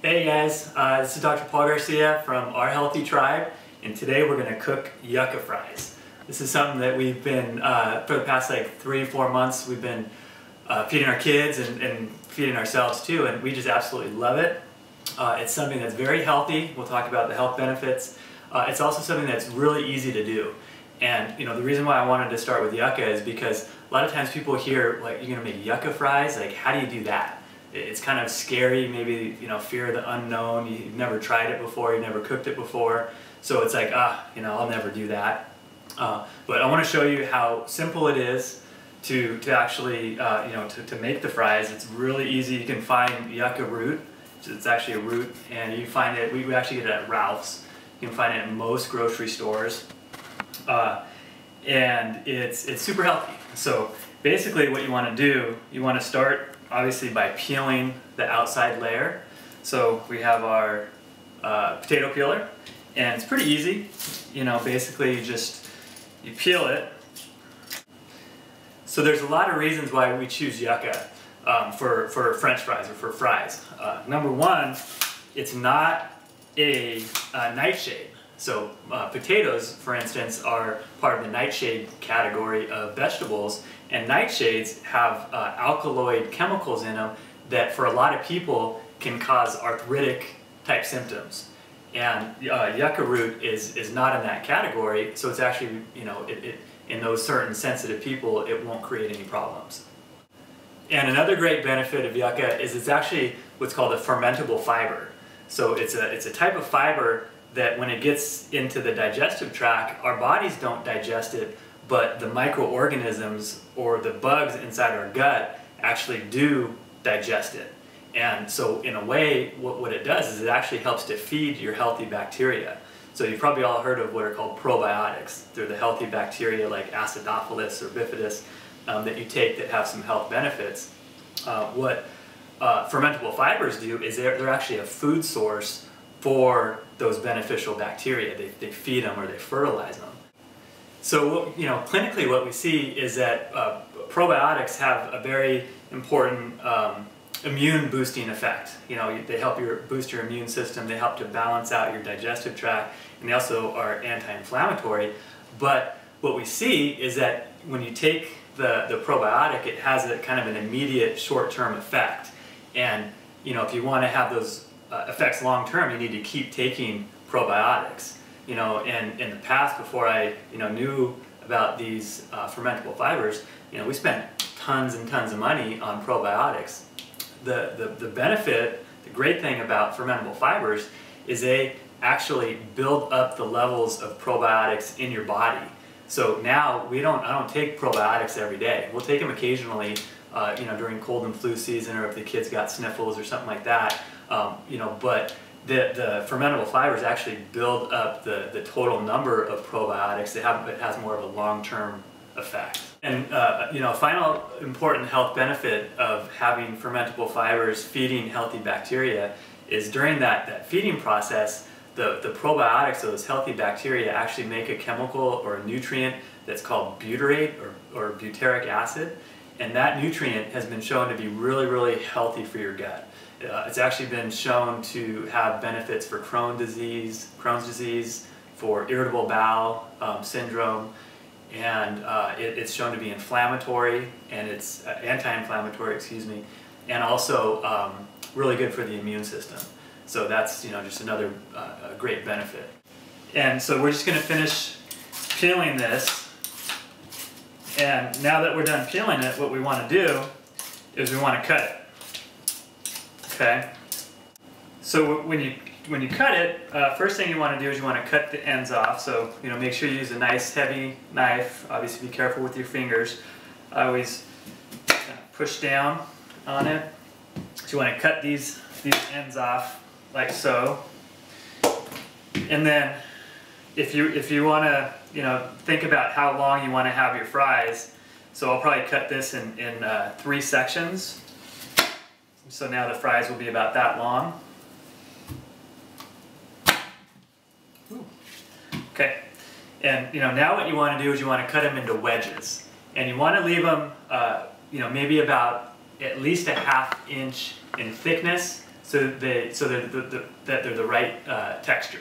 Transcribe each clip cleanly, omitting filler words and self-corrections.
Hey guys, this is Dr. Paul Garcia from Our Healthy Tribe, and today we're going to cook yucca fries. This is something that we've been, for the past like 3-4 months, we've been feeding our kids and feeding ourselves too, and we just absolutely love it. It's something that's very healthy. We'll talk about the health benefits. It's also something that's really easy to do. And you know, the reason why I wanted to start with yucca is because a lot of times people hear, like, you're going to make yucca fries, like how do you do that? It's kind of scary, maybe, you know, fear of the unknown. You've never tried it before, you've never cooked it before, so it's like, you know, I'll never do that. But I want to show you how simple it is to actually, you know, to make the fries. It's really easy. You can find yucca root. It's actually a root, and you find it, we actually get it at Ralph's. You can find it in most grocery stores. And it's super healthy. So basically what you want to do, you want to start obviously by peeling the outside layer. So we have our potato peeler, and it's pretty easy. You know, basically you peel it. So there's a lot of reasons why we choose yucca for French fries or for fries. Number one, it's not a nightshade. So potatoes, for instance, are part of the nightshade category of vegetables, and nightshades have alkaloid chemicals in them that for a lot of people can cause arthritic type symptoms. And yucca root is not in that category, so it's actually, you know, in those certain sensitive people, it won't create any problems. And another great benefit of yucca is it's actually what's called a fermentable fiber. So it's a type of fiber that when it gets into the digestive tract, our bodies don't digest it, but the microorganisms or the bugs inside our gut actually do digest it. And so in a way, what it does is it actually helps to feed your healthy bacteria. So you've probably all heard of what are called probiotics. They're the healthy bacteria like Acidophilus or Bifidus that you take that have some health benefits. What fermentable fibers do is they're actually a food source for those beneficial bacteria. They feed them or they fertilize them. So, you know, clinically what we see is that probiotics have a very important immune boosting effect. You know, they help boost your immune system, they help to balance out your digestive tract, and they also are anti-inflammatory. But what we see is that when you take the probiotic, it has a kind of an immediate short-term effect. And, you know, if you want to have those effects long-term, you need to keep taking probiotics. You know, and in the past, before I, you know, knew about these fermentable fibers, you know, we spent tons and tons of money on probiotics. The benefit, the great thing about fermentable fibers is they actually build up the levels of probiotics in your body. So now I don't take probiotics every day. We'll take them occasionally, you know, during cold and flu season, or if the kids got sniffles or something like that. You know, but the fermentable fibers actually build up the total number of probiotics. It has more of a long-term effect. And you know, a final important health benefit of having fermentable fibers feeding healthy bacteria is during that feeding process, the probiotics, those healthy bacteria, actually make a chemical or a nutrient that's called butyrate or butyric acid, and that nutrient has been shown to be really, really healthy for your gut. It's actually been shown to have benefits for Crohn's disease, for irritable bowel syndrome, and it's shown to be inflammatory, and it's anti-inflammatory, excuse me, and also really good for the immune system. So that's, you know, just another great benefit. And so we're just going to finish peeling this, and now that we're done peeling it, what we want to do is we want to cut it. Okay, so when you cut it, first thing you want to do is you want to cut the ends off. So, you know, make sure you use a nice heavy knife. Obviously be careful with your fingers. I always kind of push down on it. So you want to cut these ends off like so. And then if you want to, you know, think about how long you want to have your fries, so I'll probably cut this in 3 sections. So now the fries will be about that long. Ooh. Okay, and you know, now what you want to do is you want to cut them into wedges, and you want to leave them, you know, maybe about at least a ½ inch in thickness, that they're the right texture.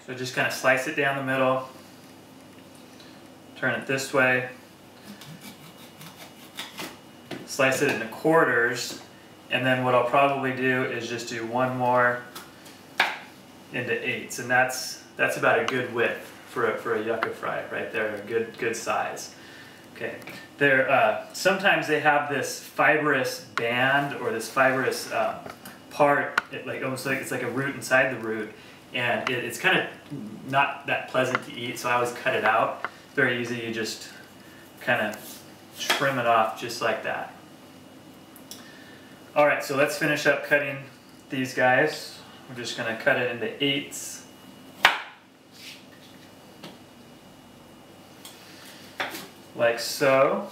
So just kind of slice it down the middle, turn it this way, slice it into quarters, and then what I'll probably do is just do one more into eighths, and that's about a good width for a yucca fry right there, a good size. Okay, sometimes they have this fibrous band or this fibrous part, almost like it's like a root inside the root, and it's kind of not that pleasant to eat, so I always cut it out. Very easy, you just kind of trim it off just like that. Alright, so let's finish up cutting these guys. We're just going to cut it into eighths. Like so.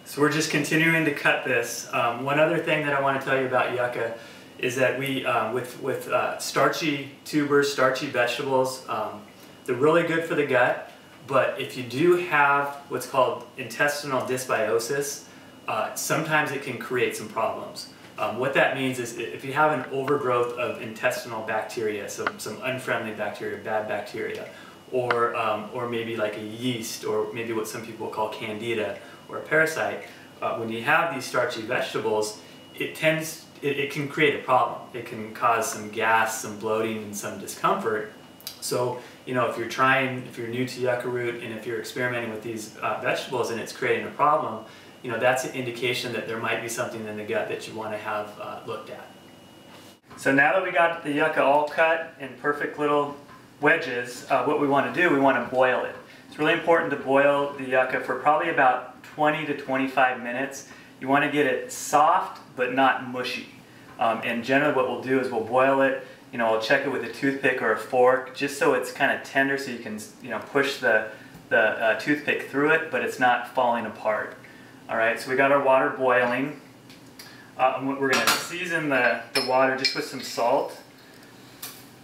So we're just continuing to cut this. One other thing that I want to tell you about yucca is that we, with starchy tubers, starchy vegetables, they're really good for the gut, but if you do have what's called intestinal dysbiosis, sometimes it can create some problems. What that means is if you have an overgrowth of intestinal bacteria, so some unfriendly bacteria, bad bacteria, or maybe like a yeast, or maybe what some people call candida, or a parasite, when you have these starchy vegetables, it can create a problem. It can cause some gas, some bloating, and some discomfort. So, you know, if you're new to yucca root, and if you're experimenting with these vegetables and it's creating a problem, you know, that's an indication that there might be something in the gut that you want to have looked at. So now that we got the yucca all cut in perfect little wedges, what we want to do, we want to boil it. It's really important to boil the yucca for probably about 20 to 25 minutes. You want to get it soft but not mushy. And generally what we'll do is we'll boil it, you know, we'll check it with a toothpick or a fork just so it's kind of tender, so you can, you know, push the toothpick through it, but it's not falling apart. Alright, so we got our water boiling. We're going to season the water just with some salt.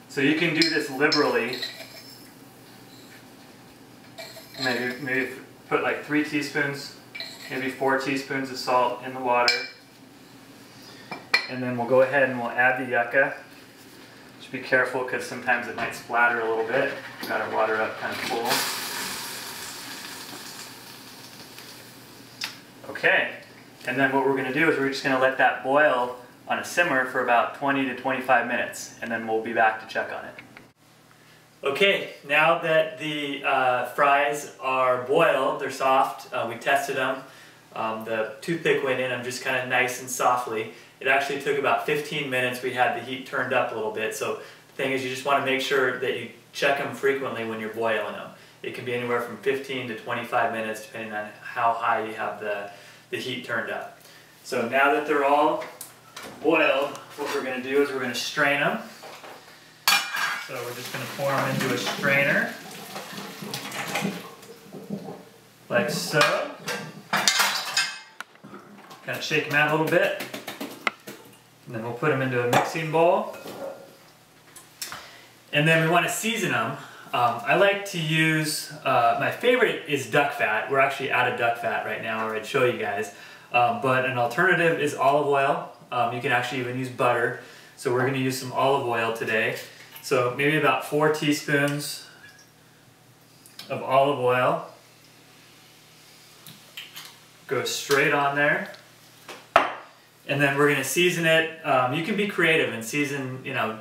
So you can do this liberally. Maybe put like 3 teaspoons, maybe 4 teaspoons of salt in the water. And then we'll go ahead and we'll add the yucca. Just be careful because sometimes it might splatter a little bit. We've got our water up kind of full. Okay, and then what we're going to do is we're just going to let that boil on a simmer for about 20 to 25 minutes, and then we'll be back to check on it. Okay, now that the fries are boiled, they're soft, we tested them. The toothpick went in them just kind of nice and softly. It actually took about 15 minutes. We had the heat turned up a little bit, so the thing is you just want to make sure that you check them frequently when you're boiling them. It can be anywhere from 15 to 25 minutes depending on how high you have the heat turned up. So now that they're all boiled, what we're going to do is we're going to strain them. So we're just going to pour them into a strainer, like so. Kind of shake them out a little bit, and then we'll put them into a mixing bowl. And then we want to season them. I like to use, my favorite is duck fat. We're actually out of duck fat right now, or I'd show you guys. But an alternative is olive oil. You can actually even use butter. So we're going to use some olive oil today. So maybe about 4 teaspoons of olive oil. Go straight on there. And then we're going to season it. You can be creative and season, you know,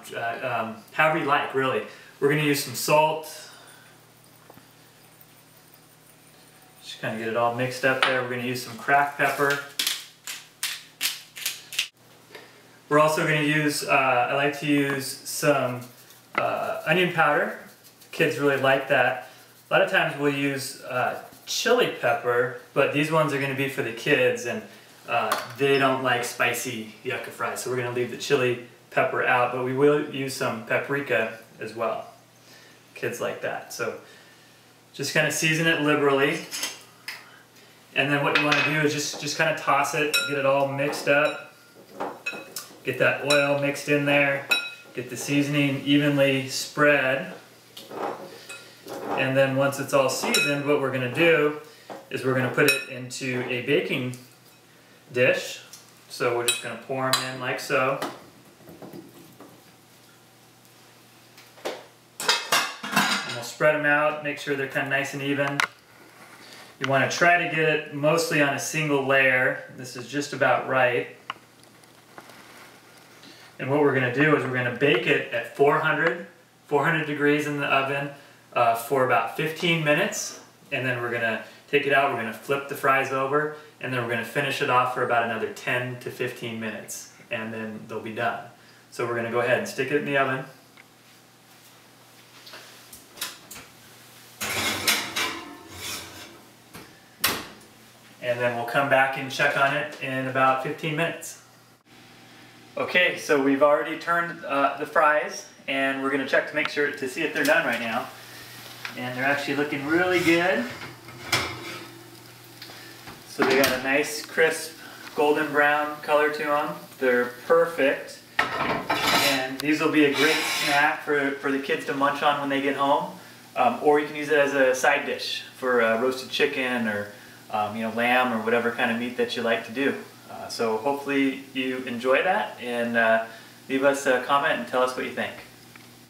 however you like, really. We're going to use some salt. Just kind of get it all mixed up there. We're going to use some cracked pepper. We're also going to use, I like to use some onion powder. Kids really like that. A lot of times we'll use chili pepper, but these ones are going to be for the kids, and they don't like spicy yucca fries, so we're going to leave the chili pepper out, but we will use some paprika as well. Kids like that. So just kind of season it liberally, and then what you want to do is just kind of toss it, get it all mixed up, get that oil mixed in there, get the seasoning evenly spread, And then once it's all seasoned, what we're gonna do is we're gonna put it into a baking dish. So we're just gonna pour them in like so. And we'll spread them out, make sure they're kind of nice and even. You want to try to get it mostly on a single layer. This is just about right. And what we're going to do is we're going to bake it at 400 degrees in the oven for about 15 minutes. And then we're going to take it out, we're going to flip the fries over, and then we're going to finish it off for about another 10 to 15 minutes. And then they'll be done. So we're going to go ahead and stick it in the oven. And then we'll come back and check on it in about 15 minutes. Okay, so we've already turned the fries, and we're going to check to make sure to see if they're done right now. And they're actually looking really good. So they got a nice crisp golden brown color to them. They're perfect. And these will be a great snack for the kids to munch on when they get home. Or you can use it as a side dish for roasted chicken or lamb or whatever kind of meat that you like to do. So hopefully you enjoy that, and leave us a comment and tell us what you think.